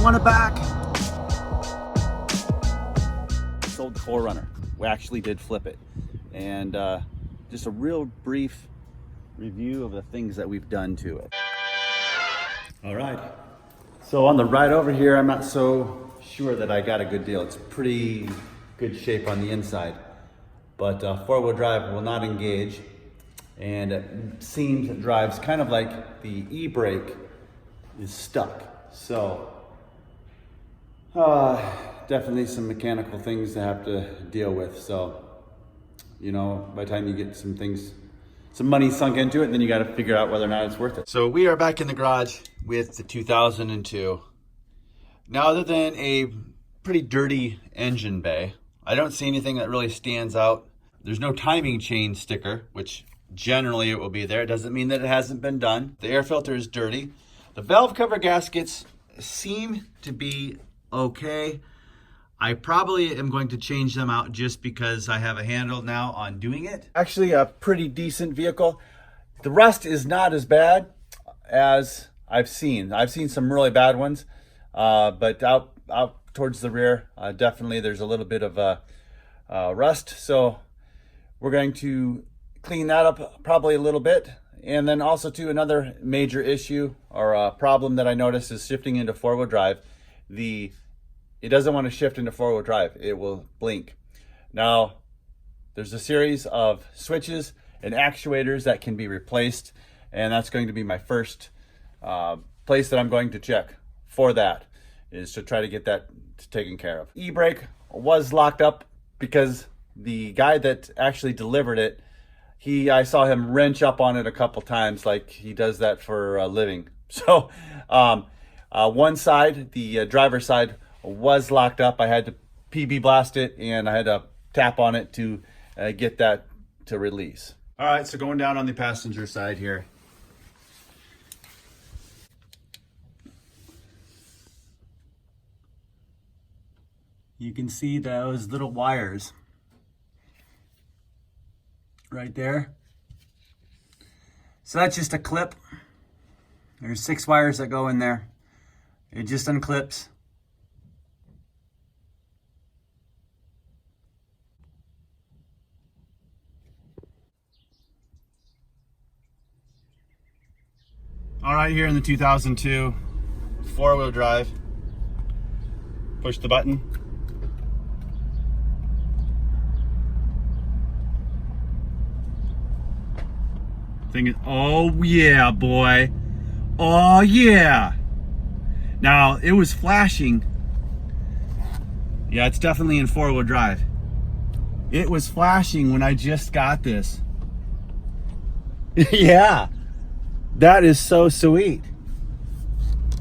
want it back. Sold the 4Runner. We actually did flip it. And just a real brief review of the things that we've done to it. All right. So on the ride over here, I'm not so sure that I got a good deal. It's pretty good shape on the inside, but four-wheel drive will not engage, and it seems it drives kind of like the e-brake is stuck. So definitely some mechanical things to have to deal with. So, you know, by the time you get some money sunk into it, then you got to figure out whether or not it's worth it. So we are back in the garage with the 2002. Now, other than a pretty dirty engine bay, I don't see anything that really stands out. There's no timing chain sticker, which generally it will be there. It doesn't mean that it hasn't been done. The air filter is dirty. The valve cover gaskets seem to be okay. I probably am going to change them out just because I have a handle now on doing it. Actually, a pretty decent vehicle. The rust is not as bad as I've seen. I've seen some really bad ones, but out towards the rear, definitely there's a little bit of rust. So we're going to clean that up probably a little bit. And then also too, another major issue or problem that I noticed is shifting into four-wheel drive. It doesn't want to shift into four-wheel drive. It will blink. Now, there's a series of switches and actuators that can be replaced, and that's going to be my first place that I'm going to check for that, is to try to get that taken care of. E-brake was locked up because the guy that actually delivered it, I saw him wrench up on it a couple times, like he does that for a living. So one side, the driver's side, was locked up. I had to PB blast it, and I had to tap on it to get that to release. All right, so going down on the passenger side here. You can see those little wires right there. So that's just a clip. There's 6 wires that go in there. It just unclips. All right, here in the 2002 four-wheel drive, push the button. Thing is, oh yeah, boy. Oh yeah. Now, it was flashing. Yeah, it's definitely in four-wheel drive. It was flashing when I just got this. Yeah. That is so sweet.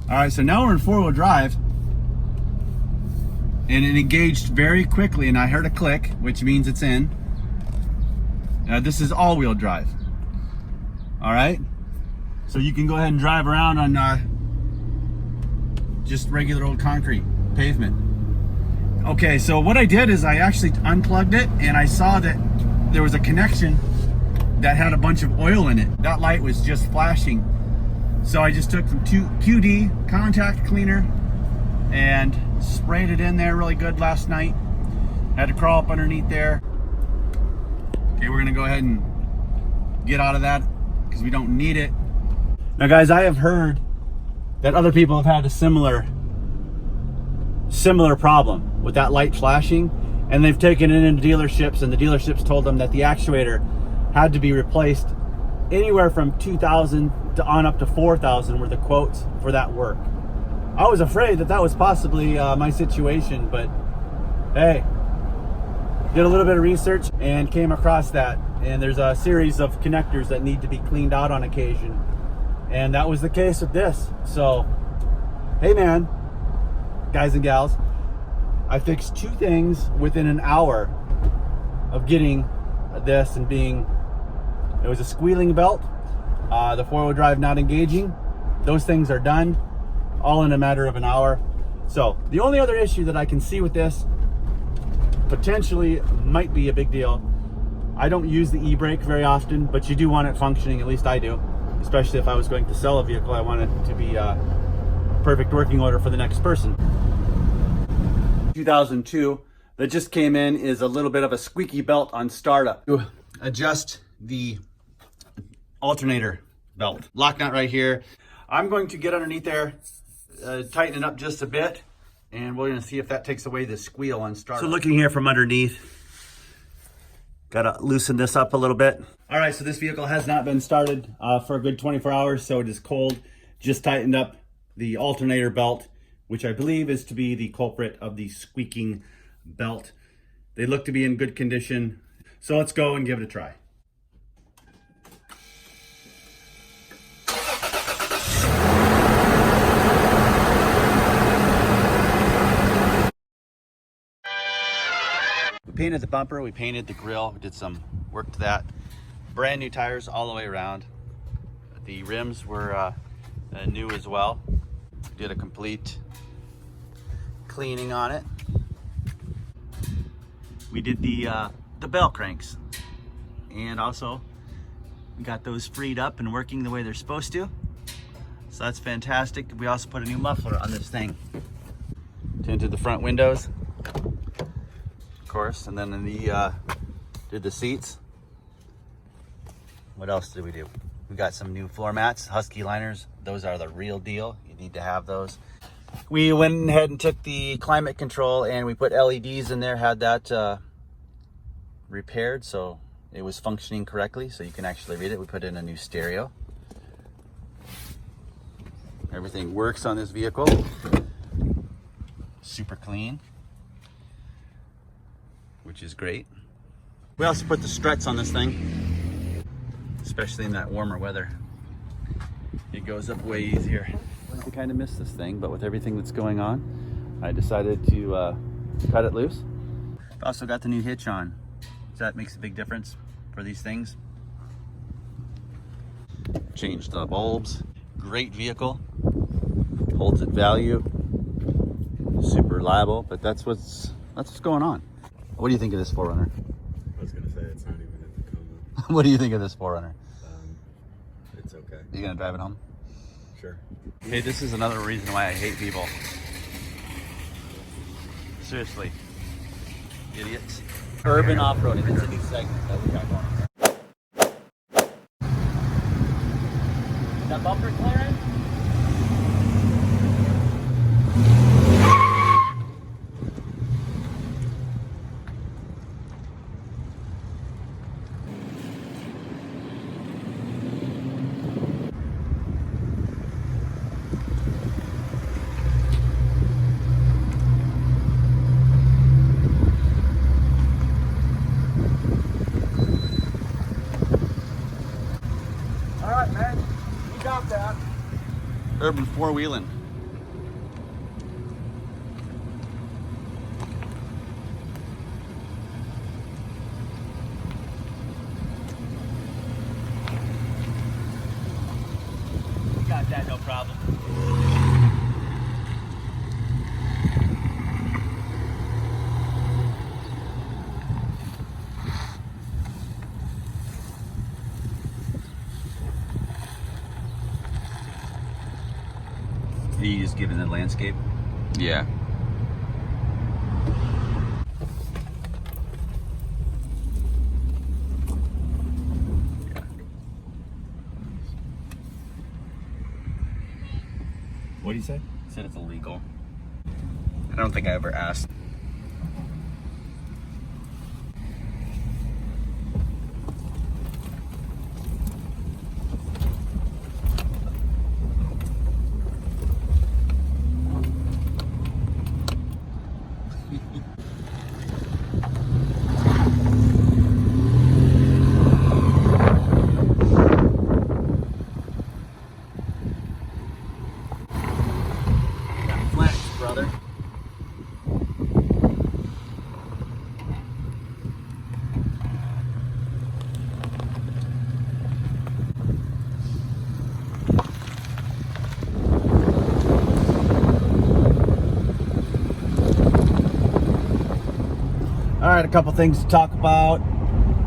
All right, so now we're in four-wheel drive, and it engaged very quickly, and I heard a click, which means it's in. This is all-wheel drive. All right, so you can go ahead and drive around on just regular old concrete pavement. Okay, so what I did is I actually unplugged it, and I saw that there was a connection that had a bunch of oil in it. That light was just flashing. So I just took some QD contact cleaner and sprayed it in there really good last night. Had to crawl up underneath there. Okay, we're gonna go ahead and get out of that because we don't need it. Now guys, I have heard that other people have had a similar problem with that light flashing, and they've taken it into dealerships, and the dealerships told them that the actuator had to be replaced anywhere from 2,000 to on up to 4,000 were the quotes for that work. I was afraid that was possibly my situation, but hey, did a little bit of research and came across that, and there's a series of connectors that need to be cleaned out on occasion, and that was the case with this. So hey man, guys and gals, I fixed 2 things within an hour of getting this and being. It was a squealing belt, the four-wheel drive not engaging. Those things are done, all in a matter of an hour. So the only other issue that I can see with this potentially might be a big deal. I don't use the e-brake very often, but you do want it functioning, at least I do. Especially if I was going to sell a vehicle, I want it to be perfect working order for the next person. 2002 that just came in is a little bit of a squeaky belt on startup. To adjust the alternator belt. Lock nut right here. I'm going to get underneath there, tighten it up just a bit, and we're going to see if that takes away the squeal on startup. So looking here from underneath, gotta loosen this up a little bit. All right, so this vehicle has not been started for a good 24 hours, so it is cold. Just tightened up the alternator belt, which I believe is to be the culprit of the squeaking belt. They look to be in good condition, so let's go and give it a try. We painted the bumper, we painted the grille, we did some work to that. Brand new tires all the way around. The rims were new as well. Did a complete cleaning on it. We did the bell cranks, and also we got those freed up and working the way they're supposed to. So that's fantastic. We also put a new muffler on this thing. Tinted the front windows, of course, and then in the did the seats. What else did we do? We got some new floor mats, Husky liners. Those are the real deal. You need to have those. We went ahead and took the climate control and we put LEDs in there, had that repaired so it was functioning correctly, so you can actually read it. We put in a new stereo. Everything works on this vehicle. Super clean, which is great. We also put the struts on this thing, especially in that warmer weather. It goes up way easier. I kind of miss this thing, but with everything that's going on, I decided to cut it loose. Also got the new hitch on, so that makes a big difference for these things. Changed the bulbs. Great vehicle, holds its value, super reliable, but that's what's going on. What do you think of this 4Runner? I was gonna say it's not even in the coma. What do you think of this 4Runner? It's okay. You gonna drive it home? Sure. Hey, this is another reason why I hate people. Seriously. Idiots. Urban off-roading, it's a new segment that we got going on. Is that bumper clearing? Urban four-wheeling. Got that, no problem. You just given the landscape? Yeah. What do you say? I said it's illegal. I don't think I ever asked. Brother. All right, a couple things to talk about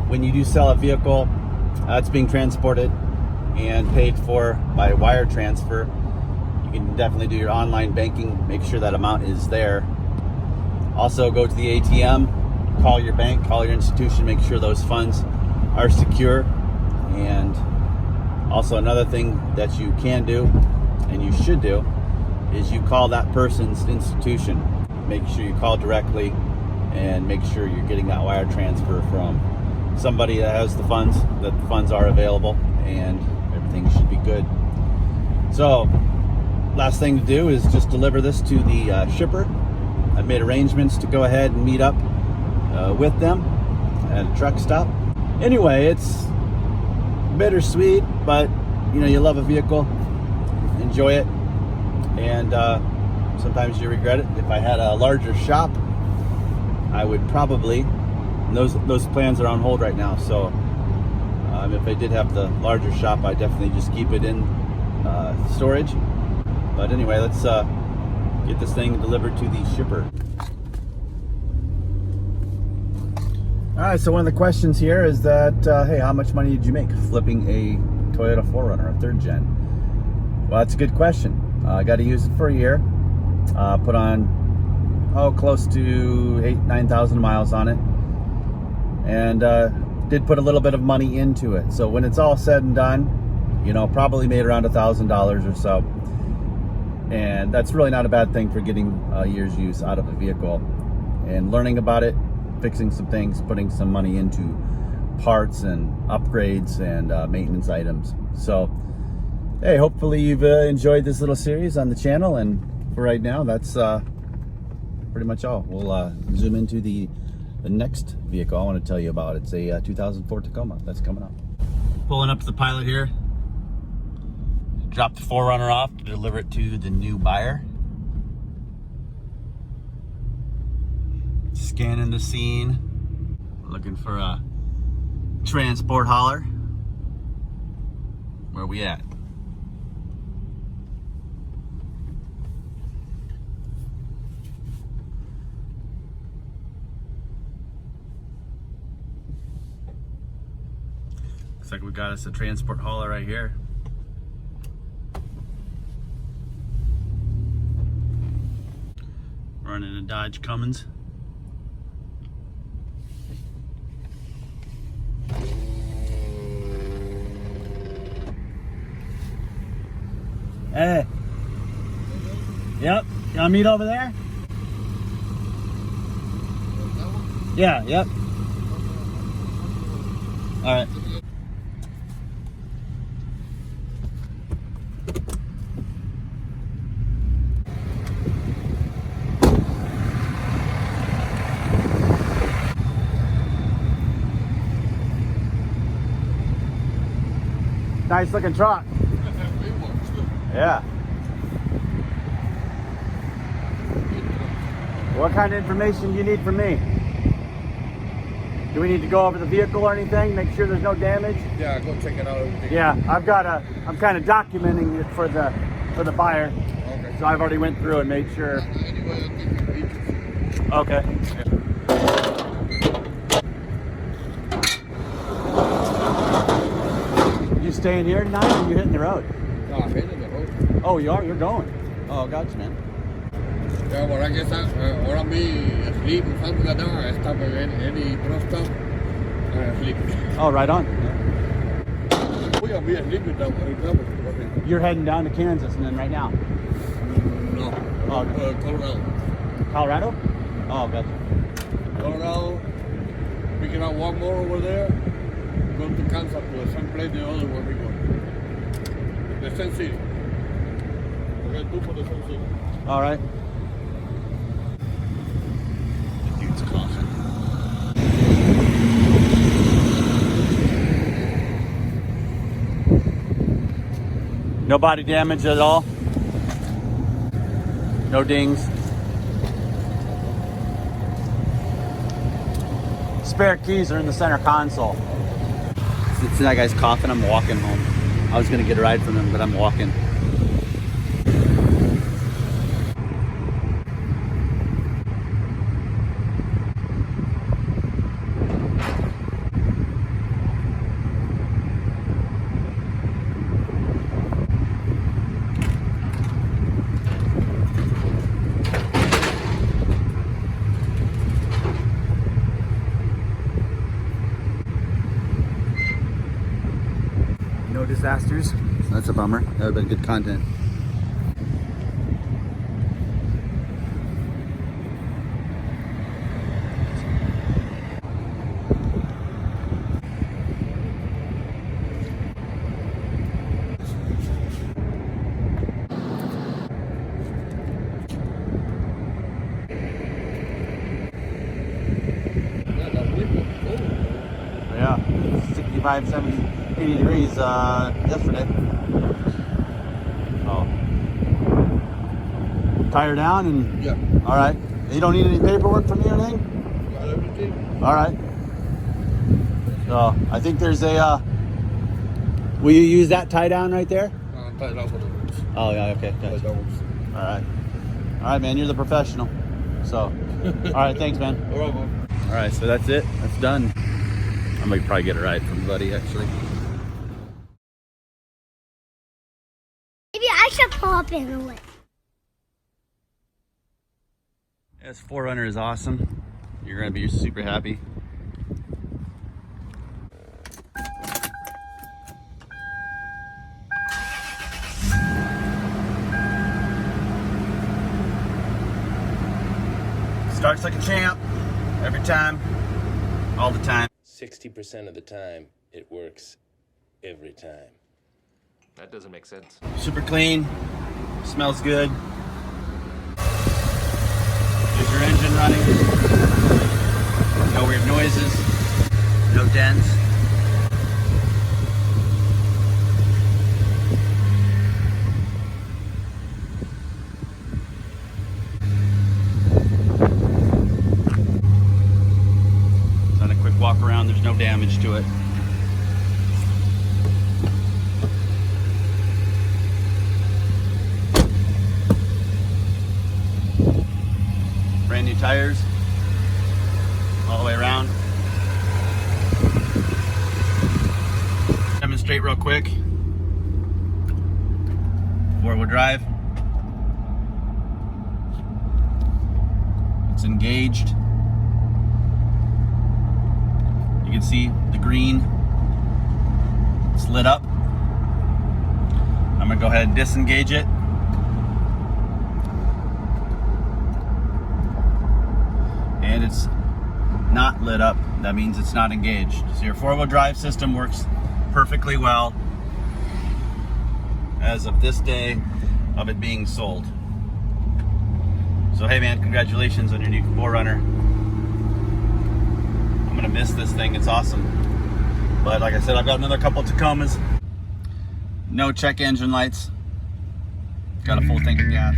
when you do sell a vehicle that's being transported and paid for by wire transfer. You can definitely do your online banking, make sure that amount is there. Also, go to the ATM, call your bank, call your institution, make sure those funds are secure. And also another thing that you can do, and you should do, is you call that person's institution. Make sure you call directly and make sure you're getting that wire transfer from somebody that has the funds, that the funds are available, and everything should be good. So, last thing to do is just deliver this to the shipper. I've made arrangements to go ahead and meet up with them at a truck stop. Anyway, it's bittersweet, but you know, you love a vehicle, enjoy it, and sometimes you regret it. If I had a larger shop, I would probably, those plans are on hold right now, so if I did have the larger shop, I'd definitely just keep it in storage. But anyway, let's get this thing delivered to the shipper. All right, so one of the questions here is that, hey, how much money did you make flipping a Toyota 4Runner, a 3rd gen? Well, that's a good question. I got to use it for a year. Put on, close to 9,000 miles on it. And did put a little bit of money into it. So when it's all said and done, you know, probably made around $1,000 or so. And that's really not a bad thing for getting a year's use out of a vehicle. And learning about it, fixing some things, putting some money into parts and upgrades and maintenance items. So, hey, hopefully you've enjoyed this little series on the channel. And for right now, that's pretty much all. We'll zoom into the next vehicle I want to tell you about. It's a 2004 Tacoma that's coming up. Pulling up to the Pilot here. Drop the 4Runner off to deliver it to the new buyer. Scanning the scene. Looking for a transport hauler. Where we at? Looks like we got us a transport hauler right here. Running a Dodge Cummins. Hey. Yep. You wanna meet over there? Yeah, yep. Alright. Nice looking truck. Yeah. What kind of information do you need from me? Do we need to go over the vehicle or anything? Make sure there's no damage? Yeah, go check it out. Yeah, I'm kind of documenting it for the buyer. Okay. So I've already went through and made sure. Okay. You staying here tonight or are you hitting the road? No, I'm hitting the road. Oh, you are? You're going? Oh, gotcha, man. Yeah, well, I guess ahora me sleep something like that. I stop at any bus stop. I sleep. Oh, right on. We are sleeping down. You're heading down to Kansas and then right now? No. Oh, Colorado. Colorado? Oh, gotcha. Colorado. Picking up one more over there. Going to Kansas to the same place the other one we go. The same city. Okay, two for the same city. All right. The dude's coughing. No body damage at all? No dings? Spare keys are in the center console. Since that guy's coughing, I'm walking home. I was gonna get a ride from him, but I'm walking. disasters. So that's a bummer. That would have been good content. Yeah, 65, 70, 80 degrees yesterday. Oh. Tire down and... Yeah. All right. You don't need any paperwork from me or anything? Got everything? All right. So I think there's a... will you use that tie down right there? Tie it out with the roots. Oh, yeah, okay. Tie Gotcha. it out. All right. All right, man, you're the professional. So, all right, thanks, man. All right, man. All right, so that's it. That's done. I might probably get a ride from Buddy, actually. Maybe I should pull up in a way. This 4Runner is awesome. You're gonna be super happy. Starts like a champ every time, all the time. 60% of the time, it works every time. That doesn't make sense. Super clean, smells good. There's your engine running. No weird noises, no dents. Done a quick walk around, there's no damage to it. Brand new tires all the way around. Demonstrate real quick. 4-wheel drive. It's engaged. You can see the green. It's lit up. I'm gonna go ahead and disengage it. And it's not lit up. That means it's not engaged. So your 4-wheel drive system works perfectly well as of this day of it being sold. So hey man, congratulations on your new 4Runner. I'm gonna miss this thing, it's awesome. But like I said, I've got another couple Tacomas. No check engine lights. Got a full tank of gas.